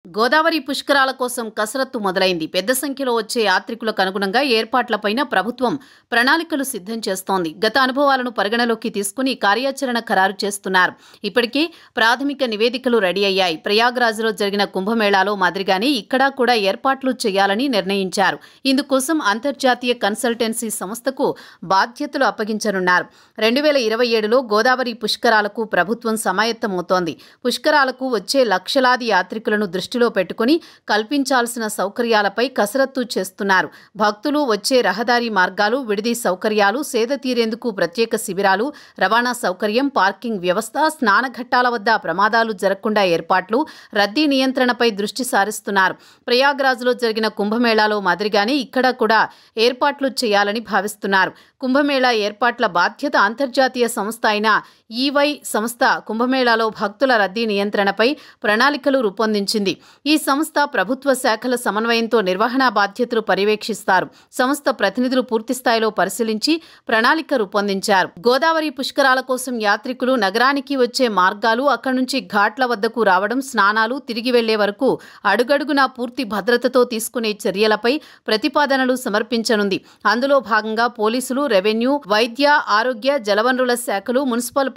గోదావరి పుష్కరాల కోసం కసరత్తు మొదలైంది. పెద్ద సంఖ్యలో వచ్చే యాత్రికులకు అనుగుణంగా ఏర్పాట్లపైన ప్రభుత్వం ప్రణాళికలు సిద్ధం చేస్తోంది. గత అనుభవాలను పరిగణలోకి తీసుకుని కార్యాచరణ ఖరారు చేస్తున్నారు. ఇప్పటికే ప్రాథమిక నివేదికలు రెడీ అయ్యాయి. ప్రయాగ్రాజ్లో జరిగిన కుంభమేళాలో మాదిరిగానే ఇక్కడా కూడా ఏర్పాట్లు చేయాలని నిర్ణయించారు. ఇందుకోసం అంతర్జాతీయ కన్సల్టెన్సీ సంస్థకు బాధ్యతలు అప్పగించనున్నారు. 2027లో గోదావరి పుష్కరాలకు ప్రభుత్వం సమాయత్తమవుతోంది. పుష్కరాలకు వచ్చే లక్షలాది యాత్రికులను దృష్టిలో పెట్టుకుని కల్పించాల్సిన సౌకర్యాలపై కసరత్తు చేస్తున్నారు. భక్తులు వచ్చే రహదారి మార్గాలు, విడిది సౌకర్యాలు, సేద తీరేందుకు ప్రత్యేక శిబిరాలు, రవాణా సౌకర్యం, పార్కింగ్ వ్యవస్థ, స్నానఘట్టాల వద్ద ప్రమాదాలు జరగకుండా ఏర్పాట్లు, రద్దీ నియంత్రణపై దృష్టి సారిస్తున్నారు. ప్రయాగ్రాజ్లో జరిగిన కుంభమేళాలో మాదిరిగానే ఇక్కడ కూడా ఏర్పాట్లు చేయాలని భావిస్తున్నారు. కుంభమేళా ఏర్పాట్ల బాధ్యత అంతర్జాతీయ సంస్థ అయిన ఈవై సంస్థ కుంభమేళాలో భక్తుల రద్దీ నియంత్రణపై ప్రణాళికలు రూపొందించింది. ఈ సంస్థ ప్రభుత్వ శాఖల సమన్వయంతో నిర్వహణా బాధ్యతలు పర్యవేక్షిస్తారు. సంస్థ ప్రతినిధులు పూర్తిస్థాయిలో పరిశీలించి ప్రణాళిక రూపొందించారు. గోదావరి పుష్కరాల కోసం యాత్రికులు నగరానికి వచ్చే మార్గాలు, అక్కడి నుంచి ఘాట్ల వద్దకు రావడం, స్నానాలు, తిరిగి వెళ్లే వరకు అడుగడుగునా పూర్తి భద్రతతో తీసుకునే చర్యలపై ప్రతిపాదనలు సమర్పించనుంది. అందులో భాగంగా పోలీసులు, రెవెన్యూ, వైద్య, ఆరోగ్య, జలవనరుల శాఖలు, మున్సిపల్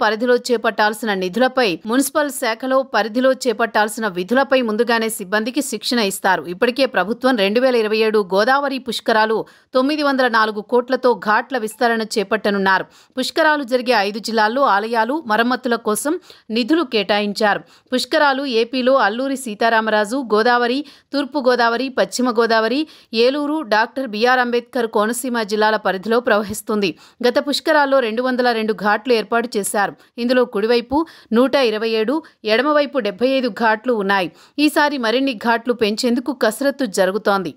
శాఖలో పరిధిలో చేపట్టాల్సిన విధులపై ముందుగానే సిబ్బందికి శిక్షణ ఇస్తారు. ఇప్పటికే ప్రభుత్వం 2027 గోదావరి పుష్కరాలు 904 కోట్లతో ఘాట్ల విస్తరణ చేపట్టనున్నారు. పుష్కరాలు జరిగే 5 జిల్లాల్లో ఆలయాలు మరమ్మతుల కోసం నిధులు కేటాయించారు. పుష్కరాలు ఏపీలో అల్లూరి సీతారామరాజు, గోదావరి, తూర్పు గోదావరి, పశ్చిమ గోదావరి, ఏలూరు, డాక్టర్ బిఆర్ అంబేద్కర్ కోనసీమ జిల్లాల పరిధిలో ప్రవహిస్తుంది. గత పుష్కరాల్లో 202 ఘాట్లు ఏర్పాటు చేశారు. ఇందులో కుడివైపు 127, ఎడమవైపు 75 ఘాట్లు ఉన్నాయి. ఈసారి మరిన్ని ఘాట్లు పెంచేందుకు కసరత్తు జరుగుతోంది.